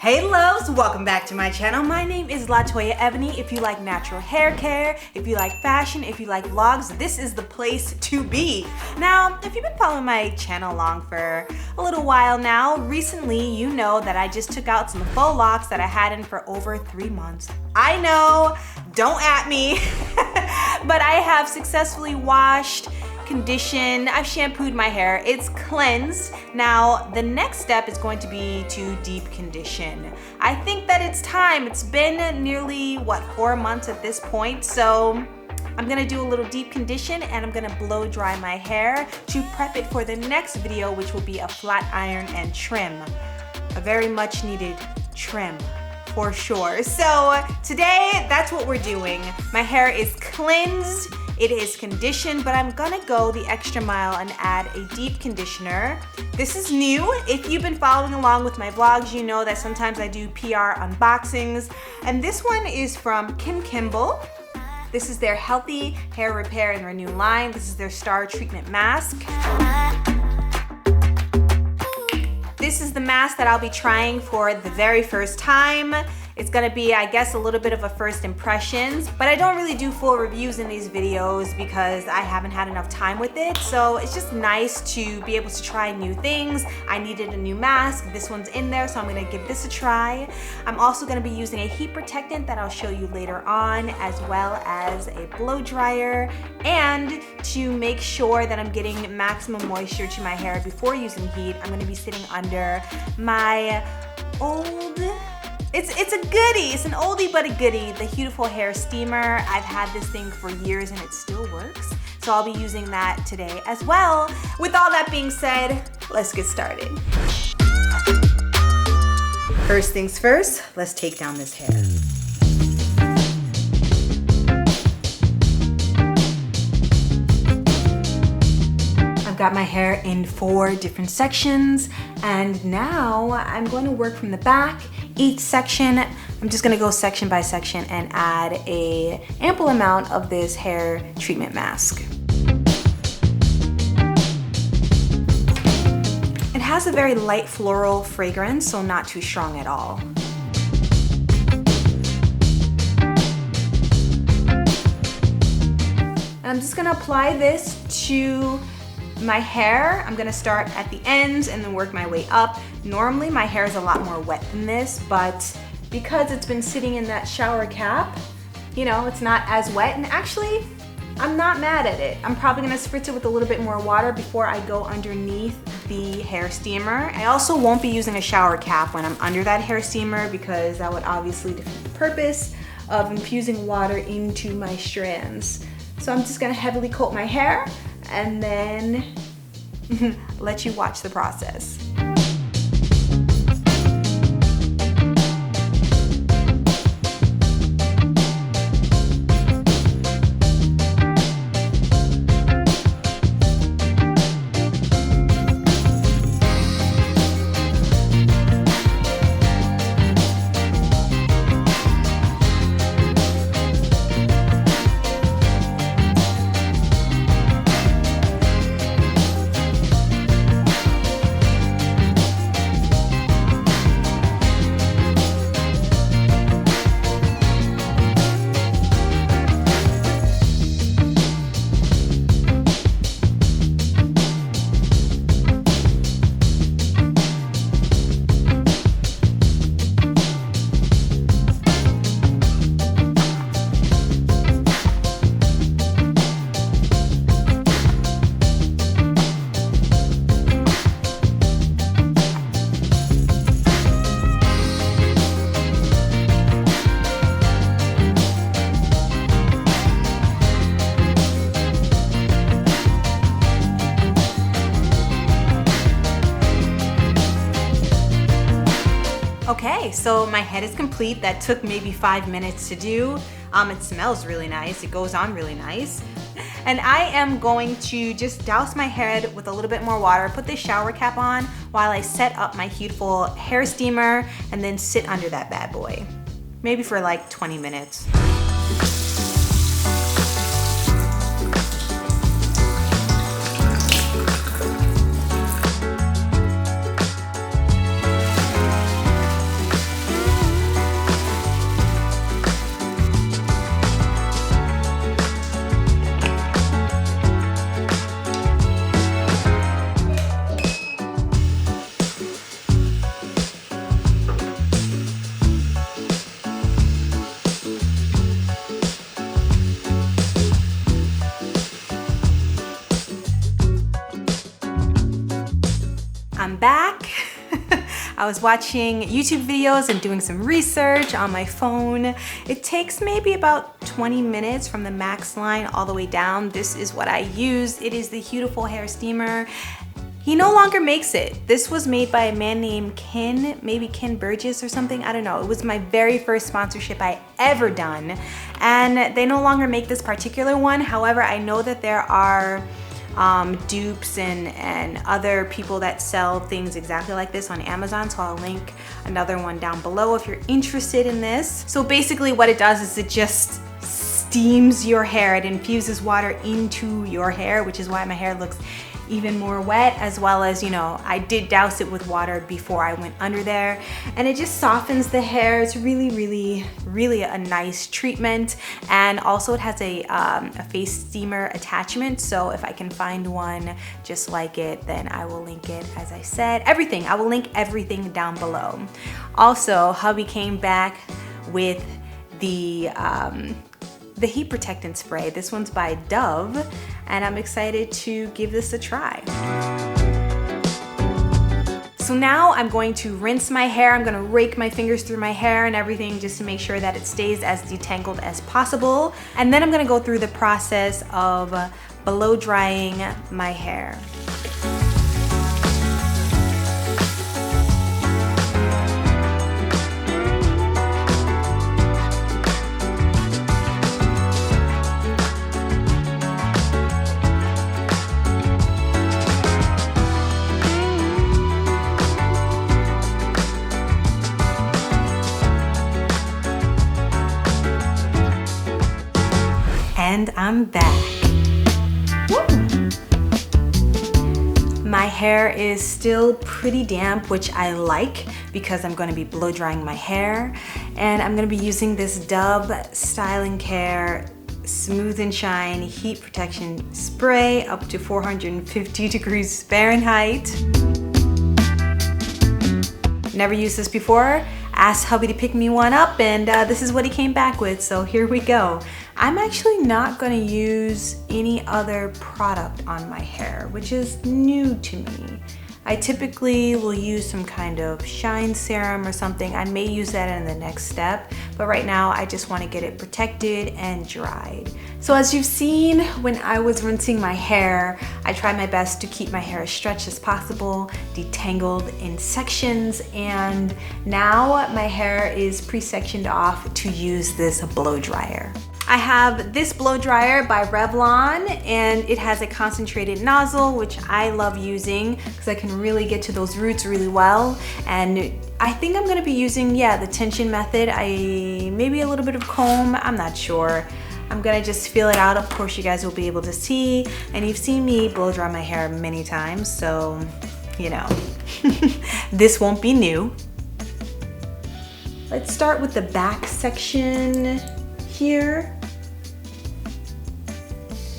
Hey loves, welcome back to my channel. My name is Latoya Ebony. If you like natural hair care, if you like fashion, if you like vlogs, this is the place to be. Now, if you've been following my channel along for a little while now, recently you know that I just took out some faux locks that I had in for over 3 months. I know, don't at me, but I have successfully washed, conditioned, I've shampooed my hair, it's cleansed. Now, the next step is going to be to deep condition. I think that it's time. It's been nearly, 4 months at this point, so I'm gonna do a little deep condition and I'm gonna blow dry my hair to prep it for the next video, which will be a flat iron and trim. A very much needed trim. For sure. So today, that's what we're doing. My hair is cleansed, it is conditioned, but I'm gonna go the extra mile and add a deep conditioner. This is new. If you've been following along with my vlogs, you know that sometimes I do PR unboxings, and this one is from Kim Kimble. This is their Healthy Hair Repair and Renew line. This is their Star Treatment Mask. This is the mask that I'll be trying for the very first time. It's gonna be, I guess, a little bit of a first impressions, but I don't really do full reviews in these videos because I haven't had enough time with it. So it's just nice to be able to try new things. I needed a new mask. This one's in there, so I'm gonna give this a try. I'm also gonna be using a heat protectant that I'll show you later on, as well as a blow dryer. And to make sure that I'm getting maximum moisture to my hair before using heat, I'm gonna be sitting under my old, it's a goodie, it's an oldie but a goodie, the Beautiful Hair Steamer. I've had this thing for years and it still works. So I'll be using that today as well. With all that being said, let's get started. First things first, let's take down this hair. I've got my hair in 4 different sections, and now I'm going to work from the back. Each section, I'm just gonna go section by section and add an ample amount of this hair treatment mask. It has a very light floral fragrance, so not too strong at all. And I'm just gonna apply this to my hair. I'm gonna start at the ends and then work my way up. Normally my hair is a lot more wet than this, but because it's been sitting in that shower cap, you know, it's not as wet. And actually, I'm not mad at it. I'm probably gonna spritz it with a little bit more water before I go underneath the hair steamer. I also won't be using a shower cap when I'm under that hair steamer because that would obviously defeat the purpose of infusing water into my strands. So I'm just gonna heavily coat my hair and then let you watch the process. Okay, so my head is complete. That took maybe 5 minutes to do. It smells really nice. It goes on really nice. And I am going to just douse my head with a little bit more water, put the shower cap on while I set up my Beautiful Hair Steamer, and then sit under that bad boy. Maybe for like 20 minutes. I was watching YouTube videos and doing some research on my phone. It takes maybe about 20 minutes from the max line all the way down. This is what I used. It is the Beautiful Hair Steamer. He no longer makes it. This was made by a man named Ken, maybe Ken Burgess or something, I don't know. It was my very first sponsorship I ever done. And they no longer make this particular one. However, I know that there are dupes and other people that sell things exactly like this on Amazon, so I'll link another one down below if you're interested in this. So basically what it does is it just steams your hair. It infuses water into your hair, which is why my hair looks even more wet, as well as, you know, I did douse it with water before I went under there, and it just softens the hair. It's really a nice treatment. And also it has a face steamer attachment, so if I can find one just like it, then I will link it. As I said, everything, I will link everything down below. Also, hubby came back with the heat protectant spray. This one's by Dove, and I'm excited to give this a try. So now I'm going to rinse my hair. I'm gonna rake my fingers through my hair and everything just to make sure that it stays as detangled as possible. And then I'm gonna go through the process of blow drying my hair. And I'm back. Woo! My hair is still pretty damp, which I like because I'm going to be blow drying my hair. And I'm going to be using this Dove Styling Care Smooth and Shine Heat Protection Spray up to 450 degrees Fahrenheit. Never used this before. Asked hubby to pick me one up, and this is what he came back with, so here we go. I'm actually not gonna use any other product on my hair, which is new to me. I typically will use some kind of shine serum or something. I may use that in the next step, but right now I just want to get it protected and dried. So as you've seen, when I was rinsing my hair, I tried my best to keep my hair as stretched as possible, detangled in sections, and now my hair is pre-sectioned off to use this blow dryer. I have this blow dryer by Revlon, and it has a concentrated nozzle, which I love using because I can really get to those roots really well. And I think I'm gonna be using, the tension method. Maybe a little bit of comb, I'm not sure. I'm gonna just feel it out. Of course, you guys will be able to see, and you've seen me blow dry my hair many times, so, you know, this won't be new. Let's start with the back section here.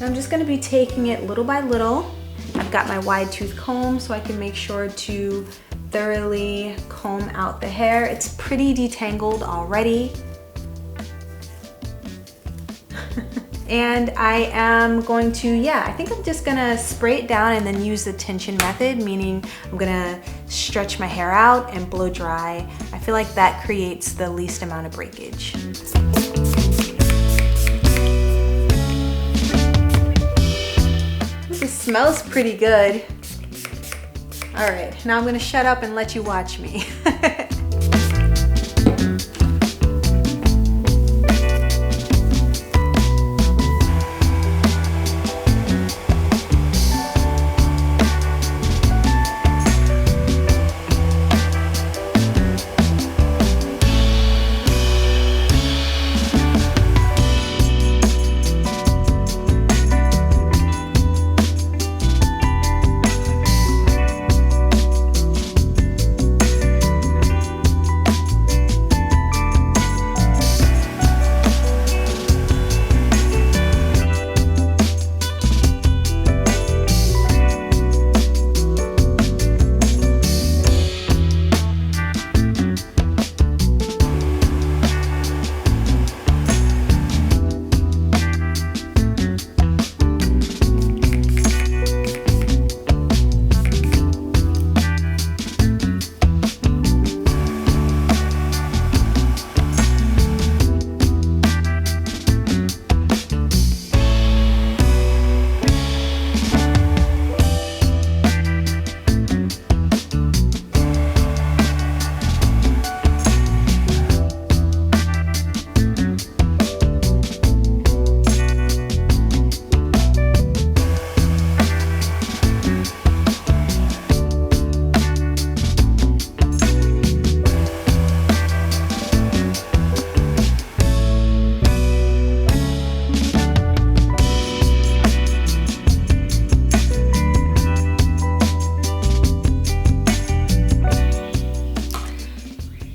I'm just gonna be taking it little by little. I've got my wide tooth comb so I can make sure to thoroughly comb out the hair. It's pretty detangled already. And I am going to, I think I'm just gonna spray it down and then use the tension method, meaning I'm gonna stretch my hair out and blow dry. I feel like that creates the least amount of breakage. This smells pretty good. All right, now I'm gonna shut up and let you watch me.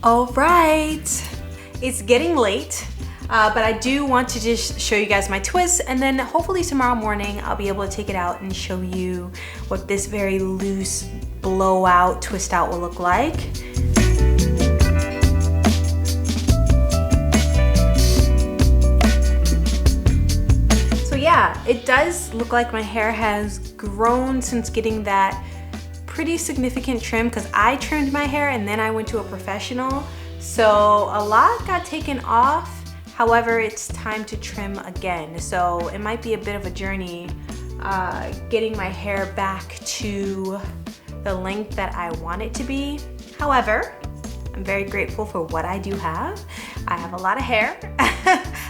All right, it's getting late, but I do want to just show you guys my twists, and then hopefully tomorrow morning I'll be able to take it out and show you what this very loose blowout twist out will look like. So yeah, it does look like my hair has grown since getting that pretty significant trim, because I trimmed my hair and then I went to a professional, so a lot got taken off. However, it's time to trim again, so it might be a bit of a journey getting my hair back to the length that I want it to be. However, I'm very grateful for what I do have. I have a lot of hair.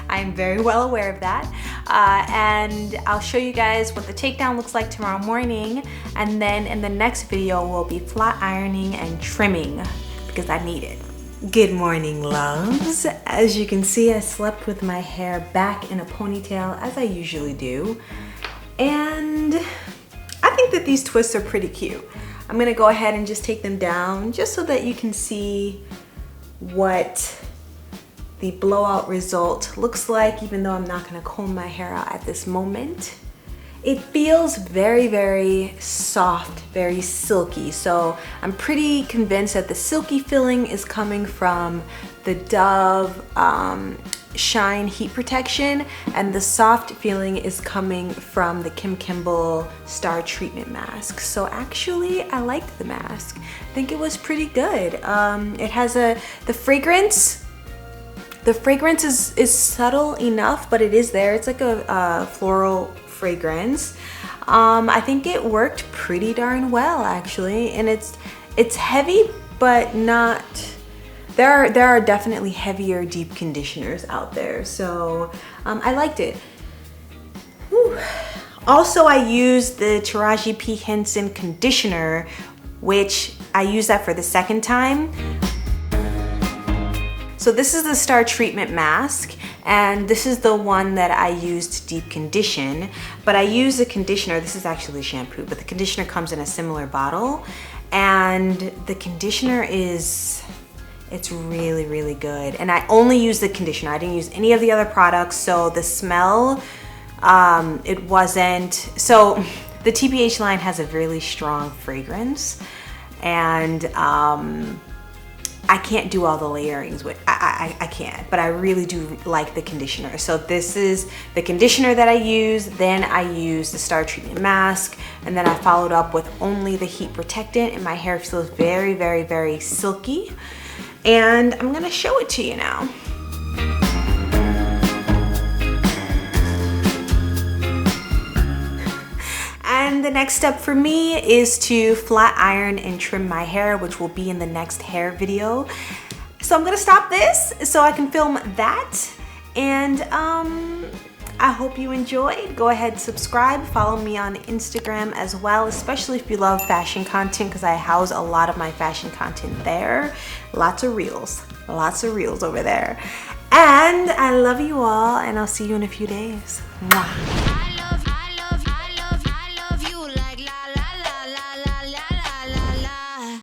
I'm very well aware of that. And I'll show you guys what the takedown looks like tomorrow morning. And then in the next video, we'll be flat ironing and trimming because I need it. Good morning, loves. As you can see, I slept with my hair back in a ponytail as I usually do. And I think that these twists are pretty cute. I'm gonna go ahead and just take them down just so that you can see what the blowout result looks like, even though I'm not gonna comb my hair out at this moment. It feels very, very soft, very silky. So I'm pretty convinced that the silky feeling is coming from the Dove Shine Heat Protection, and the soft feeling is coming from the Kim Kimble Star Treatment Mask. So actually, I liked the mask. I think it was pretty good. It has the fragrance. The fragrance is subtle enough, but it is there. It's like a floral fragrance. I think it worked pretty darn well, actually, and it's heavy, but not. There are definitely heavier deep conditioners out there, so I liked it. Whew. Also, I used the Taraji P. Henson conditioner, which I used that for the second time. So this is the Star Treatment Mask, and this is the one that I used to deep condition, but I use the conditioner. This is actually shampoo, but the conditioner comes in a similar bottle, and the conditioner it's really, really good. And I only use the conditioner. I didn't use any of the other products, so the smell, it wasn't. So the TPH line has a really strong fragrance, and I can't do all the layerings with, I can't, but I really do like the conditioner. So this is the conditioner that I use, then I use the Star Treatment Mask, and then I followed up with only the heat protectant, and my hair feels very, very, very silky. And I'm gonna show it to you now. And the next step for me is to flat iron and trim my hair, which will be in the next hair video. So I'm gonna stop this so I can film that. And I hope you enjoyed. Go ahead, subscribe, follow me on Instagram as well, especially if you love fashion content, because I house a lot of my fashion content there. Lots of reels over there. And I love you all, and I'll see you in a few days. Mwah.